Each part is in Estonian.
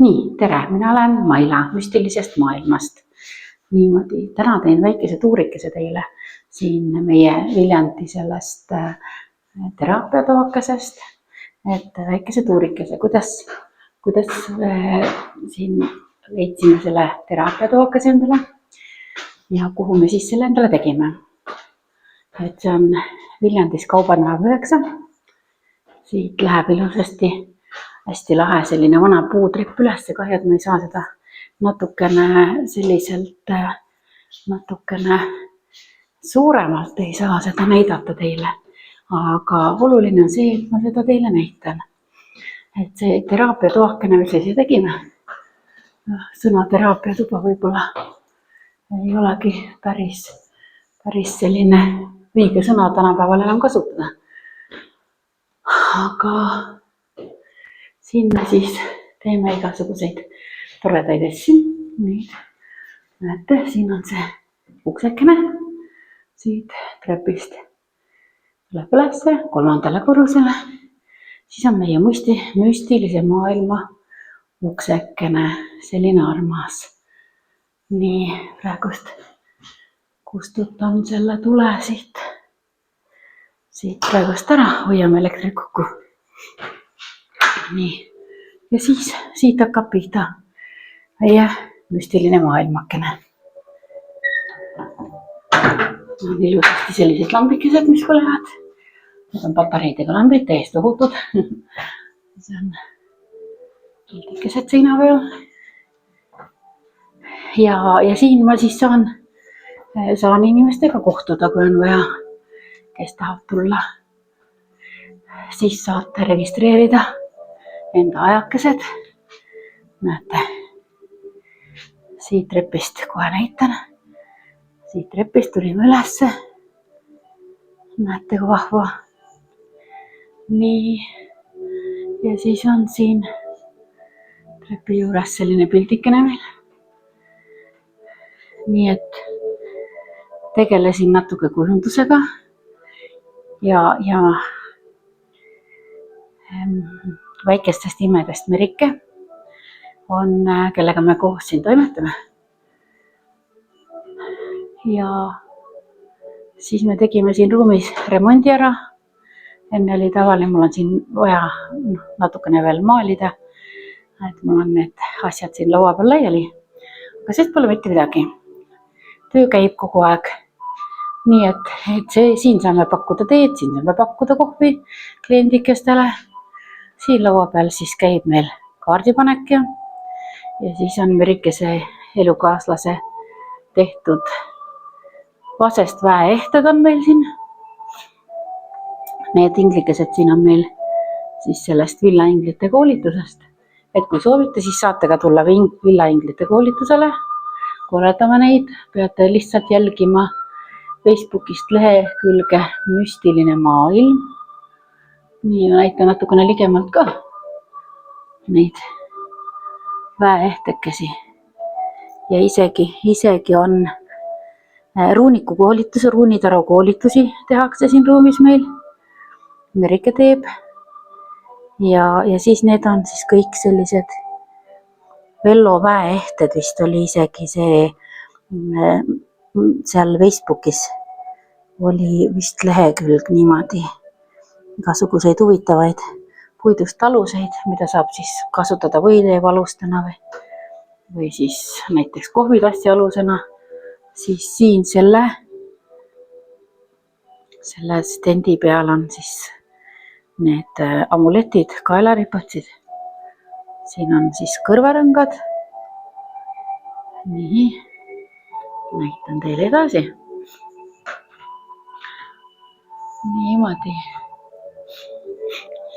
Nii, tere, mina olen Maila müstilisest maailmast. Niimoodi, täna teen väikese tuurikese teile siin meie Viljandi sellest teraapiatookesest. Et väikese tuurikese, kuidas siin leidsime selle teraapiatookese endale ja kuhu me siis selle endale tegime. Et see on Viljandis Kaubanraam 9. Siit läheb ilusasti hästi lahe selline vana puutrepp üles, kahju, et ma ei saa seda natukene selliselt, natukene suuremalt ei saa seda näidata teile. Aga oluline on see, et ma seda teile näitan. Et see teraapiatookene, mis me siia tegime, sõna teraapiatuba võib-olla ei olegi päris selline õige sõna tänapäeval enam kasutada. Aga siin me siis teeme igasuguseid toredaid asju. Näete, siin on see uksekene. Siit trepist tuleb üles 3. korrusele. Siis on meie müstilise maailma uksekene, selline armas. Nii, praegust kustutan selle tule siit praegust ära, hoiame elektrit kokku. Nii, ja siis siit hakkab pihta meie müstiline maailmakene. On ilusasti sellised lambikesed, mis põlevad. Need on patareidega lambrid, täiesti ohutud. See on lambikesed seina peal. Ja siin ma siis saan inimestega kohtuda, kui on vaja, kes tahab tulla. Siis saate registreerida enda ajakesed. Näete, siit trepist kohe näitan. Siit trepist tulime ülesse. Näete, kui vahva. Nii, ja siis on siin trepi juures selline pildikene meil. Nii et tegelesin natuke kujundusega ja väikestest imedest Merike on, kellega me koos siin toimetame. Ja siis me tegime siin ruumis remondi ära. Enne oli tavaline, mul on siin vaja natukene veel maalida. Et mul on need asjad siin laua peal laiali. Aga sest pole mitte midagi. Töö käib kogu aeg. Nii et siin saame pakkuda teed, siin saame pakkuda kohvi kliendikestele. Siin laua peal siis käib meil kaardipanek ja siis on Merikese elukaaslase tehtud vasest väeehted on meil siin. Need inglikesed siin on meil siis sellest villainglite koolitusest. Et kui soovite, siis saate ka tulla villainglite koolitusele. Korraldame neid, peate lihtsalt jälgima Facebookist lehekülge müstiline maailm. Nii, näitan natukene ligemalt ka neid väeehtekesi. Ja isegi on ruuniku koolitus, ruunitaru koolitusi tehakse siin ruumis meil. Merike teeb. Ja siis need on siis kõik sellised Vello väeehted vist oli isegi see seal Facebookis oli vist lehekülg niimoodi. Igasuguseid huvitavaid puidust aluseid, mida saab siis kasutada võileivalustena või siis näiteks kohvitassi alusena. Siis siin selle stendi peal on siis need amuletid, kaelaripatsid. Siin on siis kõrvarõngad. Nii, näitan teile edasi. Niimoodi.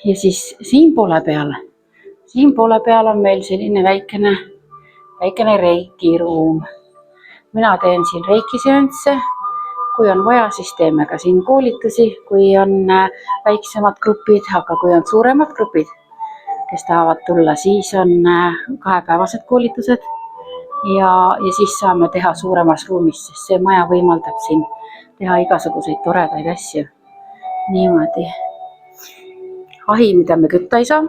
Ja siis siin poole peal on meil selline väikene reikiruum. Mina teen siin reikiseansse. Kui on vaja, siis teeme ka siin koolitusi, kui on väiksemad grupid, aga kui on suuremad grupid, kes tahavad tulla, siis on 2-päevased koolitused ja siis saame teha suuremas ruumis, sest see maja võimaldab siin teha igasuguseid toredaid asju. Niimoodi. Ahi, mida me kütta ei saa,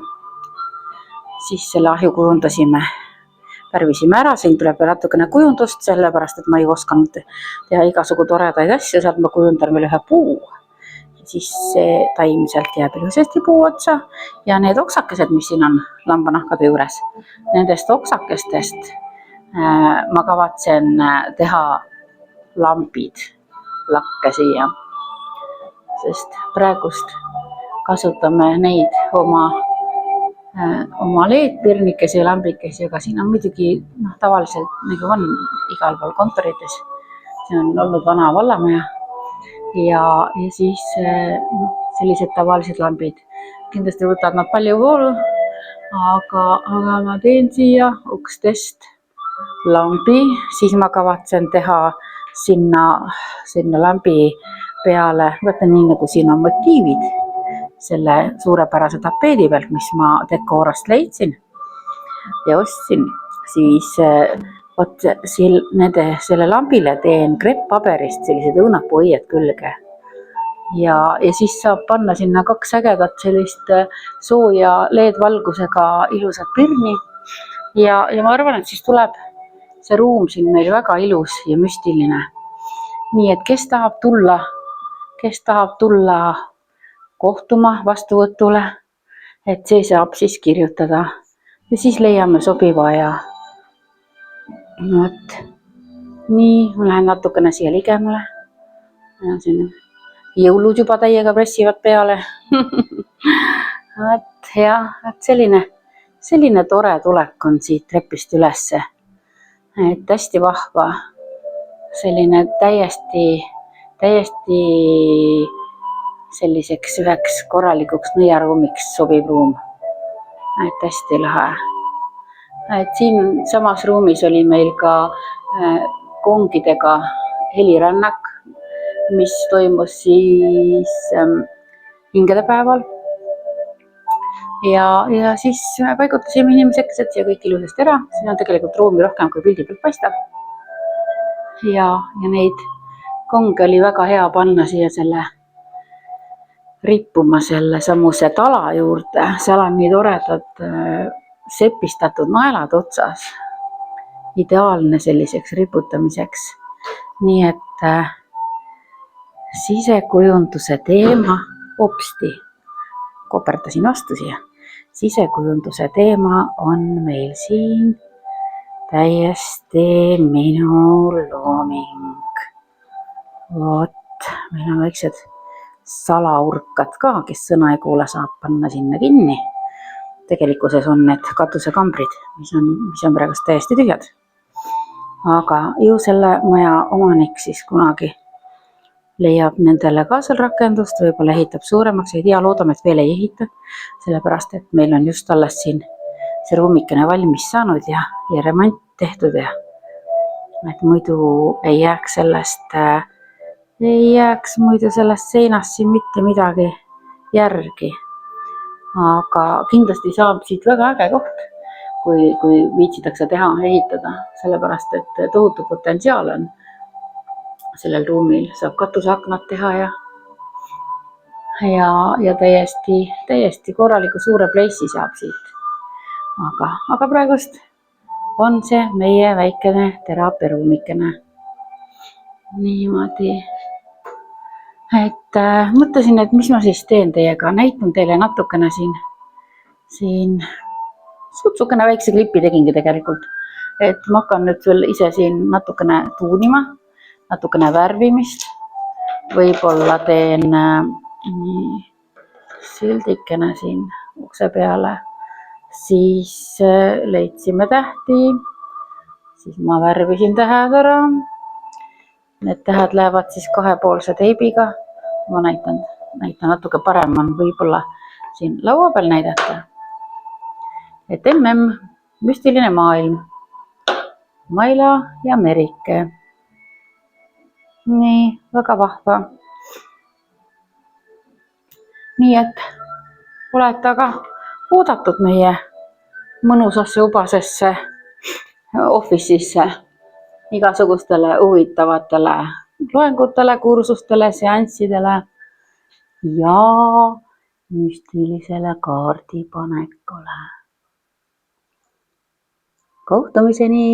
siis selle ahju kujundasime, värvisime ära, siin tuleb natukene kujundust, sellepärast, et ma ei osanud teha igasugu toredaid asju, sealt ma kujundan veel ühe puu. Siis see taim sealt jääb ilusasti puu otsa ja need oksakesed, mis siin on lambanahkade juures, nendest oksakestest ma kavatsen teha lambid, lakke siia, sest praegust kasutame neid oma leedpirnikesi ja lambikesi, aga siin on muidugi tavaliselt nagu on igal pool kontorites. See on olnud vana vallamaja ja siis sellised tavalised lambid. Kindlasti võtavad nad palju voolu, aga ma teen siia ukstest lambi, siis ma kavatsen teha sinna lambi peale, võtan nii nagu siin on motiivid selle suurepärase tapeedi pealt, mis ma Decorast leidsin ja ostsin, siis vot selle lambile teen krepppaberist sellised õunapuuõied külge ja siis saab panna sinna 2 ägedat sellist sooja LED-valgusega ilusat pirni ja ma arvan, et siis tuleb see ruum siin meil väga ilus ja müstiline. Nii et kes tahab tulla kohtuma vastuvõtule, et see saab siis kirjutada ja siis leiame sobiva ja vot nii, ma lähen natukene siia ligemale. Jõulud juba täiega pressivad peale. Vot jah, selline tore tulek on siit trepist ülesse. Et hästi vahva, selline täiesti selliseks üheks korralikuks nõiaruumiks sobiv ruum. Et hästi lahe. Et siin samas ruumis oli meil ka kongidega helirännak, mis toimus siis hingedepäeval. Ja siis paigutasime inimesed siia kõik ilusasti ära. Siin on tegelikult ruumi rohkem kui pildi pealt paistab. Ja neid konge oli väga hea panna siia rippuma selle samuse tala juurde. Seal on nii toredad sepistatud naelad otsas. Ideaalne selliseks riputamiseks. Nii et sisekujunduse teema hopsti. Koperdasin vastu siia. Sisekujunduse teema on meil siin täiesti minu looming. Vot, meil on väiksed salaurkad ka, kes sõna ei kuule, saab panna sinna kinni. Tegelikkuses on need katusekambrid, mis on praegu täiesti tühjad. Aga ju selle maja omanik siis kunagi leiab nendele ka seal rakendust, võib-olla ehitab suuremaks, ei tea, loodame, et veel ei ehita, sellepärast, et meil on just alles siin see ruumikene valmis saanud ja remont tehtud ja et muidu ei jääks sellest seinast siin mitte midagi järgi. Aga kindlasti saab siit väga äge koht, kui viitsitakse ehitada, sellepärast, et tohutu potentsiaal on sellel ruumil, saab katuseaknad teha ja täiesti korraliku suure pleissi saab siit. Aga praegust on see meie väikene teraapiaruumikene. Niimoodi. Et mõtlesin, et mis ma siis teen teiega, näitan teile natukene siin sutsukene väikse klipi tegingi tegelikult. Et ma hakkan nüüd veel ise siin natukene tuunima, natukene värvimist, võib-olla teen sildikene siin ukse peale, siis leidsime tähti, siis ma värvisin tähed ära, need tähed lähevad siis kahepoolse teibiga, ma näitan natuke parem on võib-olla siin laua peal näidata, et müstiline maailm, Maila ja Merike. Nii, väga vahva. Nii et olete aga oodatud meie mõnusasse ubasesse office'isse igasugustele huvitavatele loengutele, kursustele, seanssidele ja müstilisele kaardipanekule. kohtumiseni.